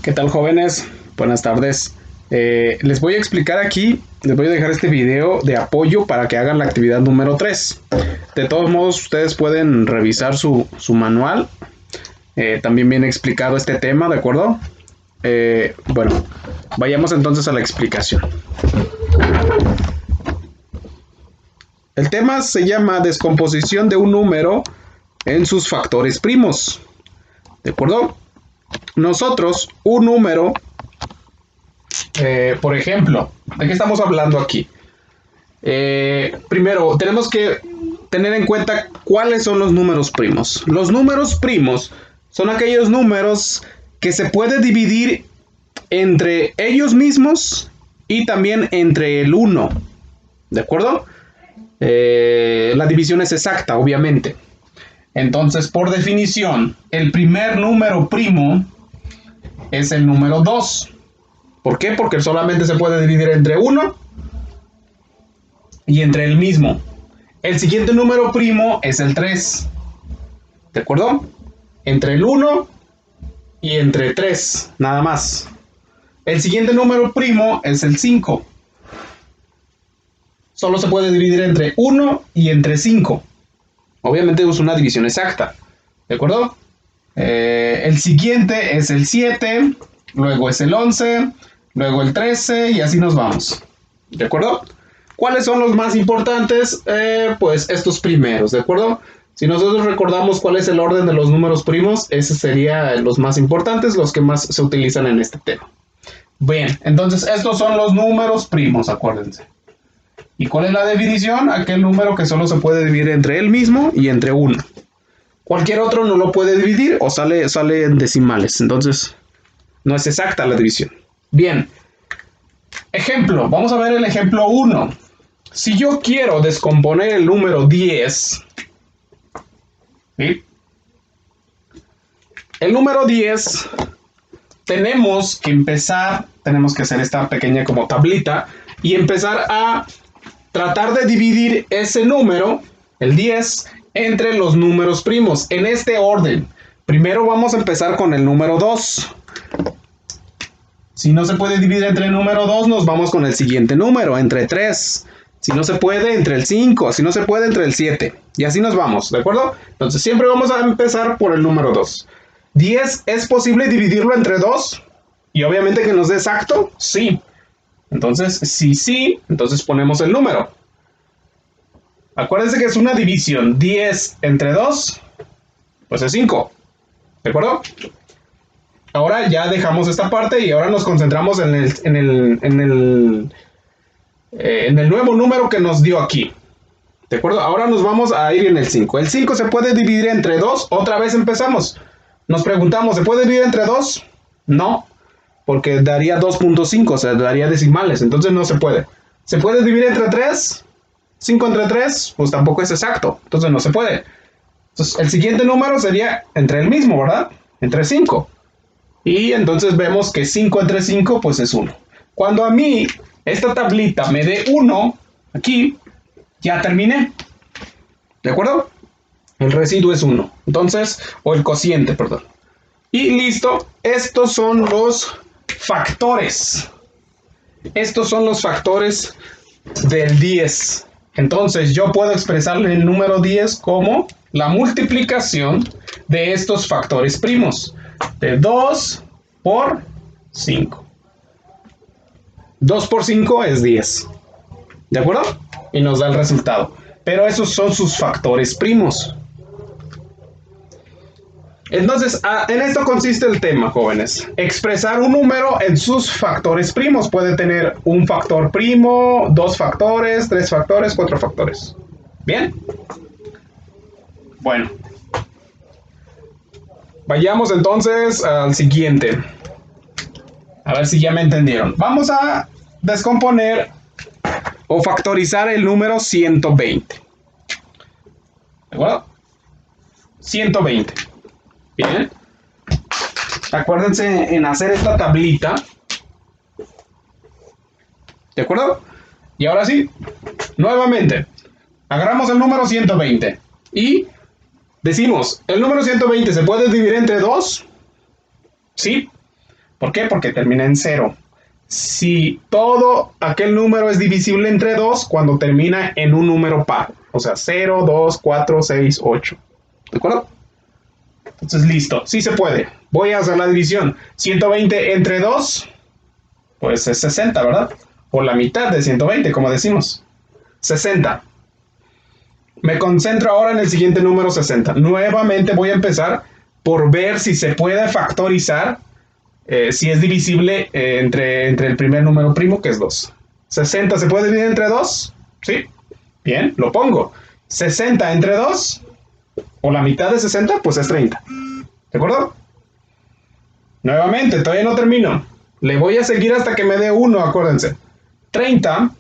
¿Qué tal, jóvenes? Buenas tardes. Les voy a explicar aquí, les voy a dejar este video de apoyo para que hagan la actividad número 3. De todos modos, ustedes pueden revisar su manual. También viene explicado este tema, ¿de acuerdo? Bueno, vayamos entonces a la explicación. El tema se llama descomposición de un número en sus factores primos. ¿De acuerdo? Nosotros, un número, por ejemplo, ¿de qué estamos hablando aquí? Primero, tenemos que tener en cuenta cuáles son los números primos. Los números primos son aquellos números que se puede dividir entre ellos mismos y también entre el 1. ¿De acuerdo? La división es exacta, obviamente. Entonces, por definición, el primer número primo es el número 2. ¿Por qué? Porque solamente se puede dividir entre 1 y entre el mismo. El siguiente número primo es el 3. ¿De acuerdo? Entre el 1 y entre 3, nada más. El siguiente número primo es el 5. Solo se puede dividir entre 1 y entre 5. Obviamente es una división exacta. ¿De acuerdo? El siguiente es el 7, luego es el 11, luego el 13 y así nos vamos. ¿De acuerdo? ¿Cuáles son los más importantes? Pues estos primeros, ¿de acuerdo? Si nosotros recordamos cuál es el orden de los números primos, esos serían los más importantes, los que más se utilizan en este tema. Bien, entonces estos son los números primos, acuérdense. ¿Y cuál es la definición? Aquel número que solo se puede dividir entre él mismo y entre 1. Cualquier otro no lo puede dividir o sale en decimales. Entonces, no es exacta la división. Bien. Ejemplo. Vamos a ver el ejemplo 1. Si yo quiero descomponer el número 10. ¿Sí? El número 10. Tenemos que empezar. Tenemos que hacer esta pequeña como tablita. Y empezar a tratar de dividir ese número, el 10, entre los números primos, en este orden. Primero vamos a empezar con el número 2. Si no se puede dividir entre el número 2, nos vamos con el siguiente número, entre 3. Si no se puede, entre el 5. Si no se puede, entre el 7. Y así nos vamos, ¿de acuerdo? Entonces siempre vamos a empezar por el número 2. ¿10 es posible dividirlo entre 2? Y obviamente que nos dé exacto, sí. Entonces, si sí, entonces ponemos el número. Acuérdense que es una división. 10 entre 2, pues es 5. ¿De acuerdo? Ahora ya dejamos esta parte y ahora nos concentramos en el nuevo número que nos dio aquí. ¿De acuerdo? Ahora nos vamos a ir en el 5. El 5 se puede dividir entre 2. Otra vez empezamos. Nos preguntamos, ¿se puede dividir entre 2? No. Porque daría 2.5, o sea, daría decimales, entonces no se puede. ¿Se puede dividir entre 3? 5 entre 3, pues tampoco es exacto, entonces no se puede. Entonces el siguiente número sería entre el mismo, ¿verdad? Entre 5. Y entonces vemos que 5 entre 5, pues es 1. Cuando a mí esta tablita me dé 1, aquí, ya terminé. ¿De acuerdo? El residuo es 1. Entonces, o el cociente, perdón. Y listo, estos son los factores. Estos son los factores del 10. Entonces yo puedo expresarle el número 10 como la multiplicación de estos factores primos. De 2 por 5. 2 por 5 es 10. ¿De acuerdo? Y nos da el resultado. Pero esos son sus factores primos. Entonces, en esto consiste el tema, jóvenes. Expresar un número en sus factores primos. Puede tener un factor primo, 2 factores, 3 factores, 4 factores. ¿Bien? Bueno. Vayamos entonces al siguiente. A ver si ya me entendieron. Vamos a descomponer o factorizar el número 120. ¿De acuerdo? 120. Bien. Acuérdense en hacer esta tablita. ¿De acuerdo? Y ahora sí, nuevamente, agarramos el número 120 y decimos, ¿el número 120 se puede dividir entre 2? Sí. ¿Por qué? Porque termina en 0. Si todo aquel número es divisible entre 2 cuando termina en un número par. O sea, 0, 2, 4, 6, 8. ¿De acuerdo? Entonces, listo. Sí se puede. Voy a hacer la división. 120 entre 2, pues es 60, ¿verdad? O la mitad de 120, como decimos. 60. Me concentro ahora en el siguiente número 60. Nuevamente voy a empezar por ver si se puede factorizar, si es divisible entre el primer número primo, que es 2. 60 se puede dividir entre 2, ¿sí? Bien, lo pongo. 60 entre 2, o la mitad de 60, pues es 30. ¿De acuerdo? Nuevamente, todavía no termino. Le voy a seguir hasta que me dé 1, acuérdense. 30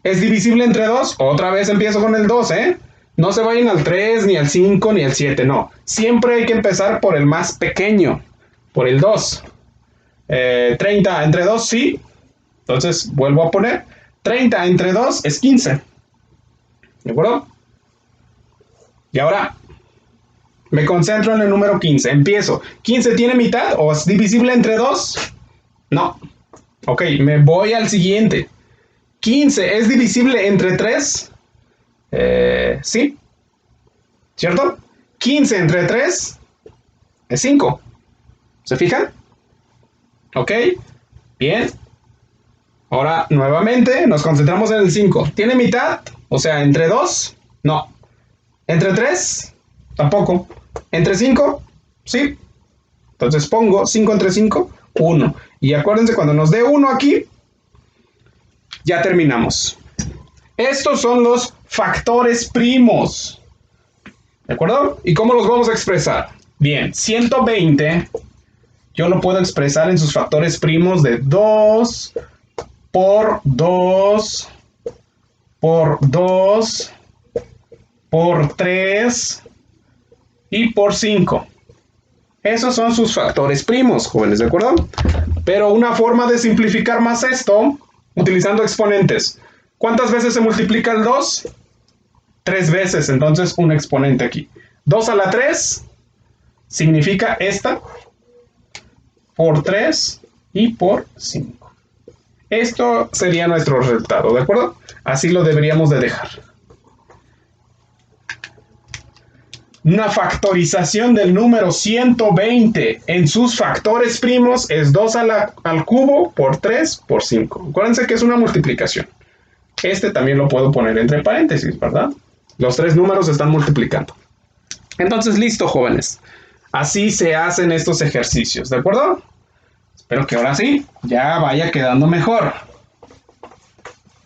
es divisible entre 2. Otra vez empiezo con el 2, ¿eh? No se vayan al 3, ni al 5, ni al 7, no. Siempre hay que empezar por el más pequeño, por el 2. 30 entre 2, sí. Entonces, vuelvo a poner. 30 entre 2 es 15. ¿De acuerdo? Y ahora me concentro en el número 15. Empiezo. ¿15 tiene mitad o es divisible entre 2? No. Ok, me voy al siguiente. ¿15 es divisible entre 3? Sí. ¿Cierto? 15 entre 3 es 5. ¿Se fijan? Ok. Bien. Ahora, nuevamente, nos concentramos en el 5. ¿Tiene mitad? O sea, ¿entre 2? No. ¿Entre 3? Tampoco. ¿Entre 5? Sí. Entonces pongo 5 entre 5, 1. Y acuérdense, cuando nos dé 1 aquí, ya terminamos. Estos son los factores primos. ¿De acuerdo? ¿Y cómo los vamos a expresar? Bien, 120 yo lo puedo expresar en sus factores primos de 2 por 2 por 2 por 3 y por 5. Esos son sus factores primos, jóvenes, ¿de acuerdo? Pero una forma de simplificar más esto, utilizando exponentes. ¿Cuántas veces se multiplica el 2? 3 veces, entonces un exponente aquí. 2 a la 3 significa esta, por 3 y por 5. Esto sería nuestro resultado, ¿de acuerdo? Así lo deberíamos de dejar. Una factorización del número 120 en sus factores primos es 2 al cubo por 3 por 5. Acuérdense que es una multiplicación. Este también lo puedo poner entre paréntesis, ¿verdad? Los tres números se están multiplicando. Entonces, listo, jóvenes. Así se hacen estos ejercicios, ¿de acuerdo? Espero que ahora sí ya vaya quedando mejor.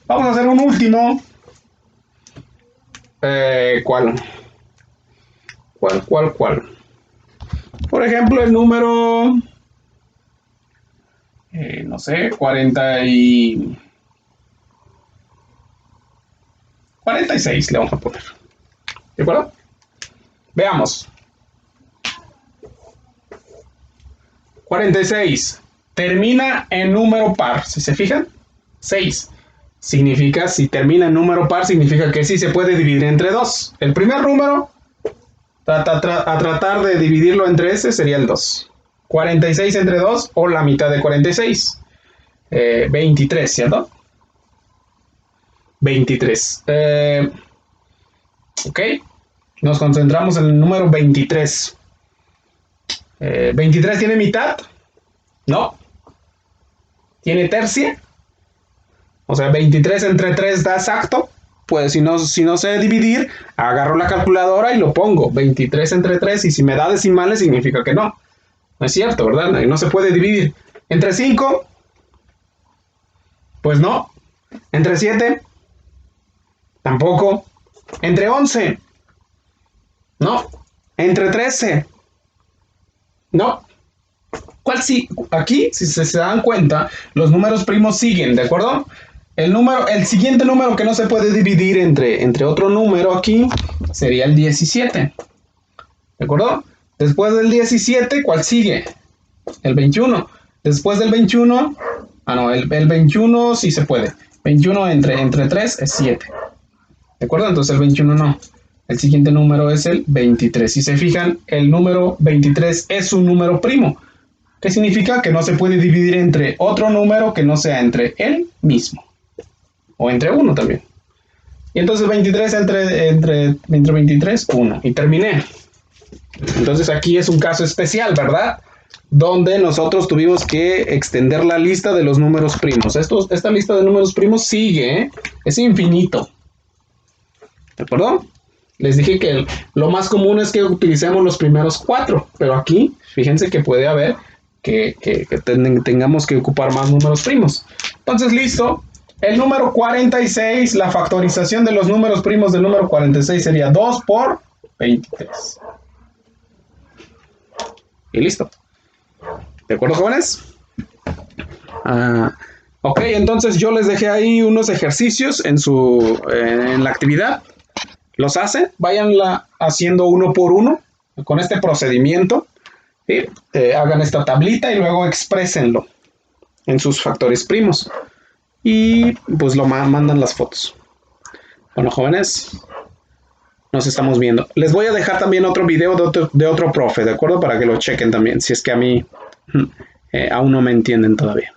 Vamos a hacer un último. ¿Cuál? ¿Cuál? Por ejemplo, el número, no sé, 46 le vamos a poner. ¿De acuerdo? Veamos. 46 termina en número par, si se fijan. 6 significa, si termina en número par, significa que sí se puede dividir entre 2. El primer número a tratar de dividirlo entre ese sería el 2. 46 entre 2 o la mitad de 46. 23, ¿cierto? 23. Ok. Nos concentramos en el número 23. ¿23 tiene mitad? No. ¿Tiene tercia? O sea, 23 entre 3 da exacto. Pues si no sé dividir, agarro la calculadora y lo pongo. 23 entre 3, y si me da decimales significa que no. No es cierto, ¿verdad? No se puede dividir. ¿Entre 5? Pues no. ¿Entre 7? Tampoco. ¿Entre 11? No. ¿Entre 13? No. ¿Cuál sí? Aquí, si se dan cuenta, los números primos siguen, ¿de acuerdo? El siguiente número que no se puede dividir entre otro número aquí sería el 17. ¿De acuerdo? Después del 17, ¿cuál sigue? El 21. Después del 21, el 21 sí se puede. 21 entre 3 es 7. ¿De acuerdo? Entonces el 21 no. El siguiente número es el 23. Si se fijan, el número 23 es un número primo. ¿Qué significa? Que no se puede dividir entre otro número que no sea entre él mismo. O entre 1 también. Y entonces 23 entre 23, 1. Y terminé. Entonces aquí es un caso especial, ¿verdad? Donde nosotros tuvimos que extender la lista de los números primos. Esta lista de números primos sigue, ¿eh? Es infinito. ¿De acuerdo? Les dije que lo más común es que utilicemos los primeros 4, pero aquí, fíjense que puede haber que tengamos que ocupar más números primos. Entonces, listo. El número 46, la factorización de los números primos del número 46 sería 2 por 23. Y listo. ¿De acuerdo, jóvenes? Ok, entonces yo les dejé ahí unos ejercicios en la actividad. Los hacen, váyanla haciendo uno por uno con este procedimiento. ¿Sí? Hagan esta tablita y luego exprésenlo en sus factores primos. Y pues lo mandan las fotos. Bueno, jóvenes, nos estamos viendo. Les voy a dejar también otro video de otro profe, ¿de acuerdo? Para que lo chequen también, si es que a mí aún no me entienden todavía.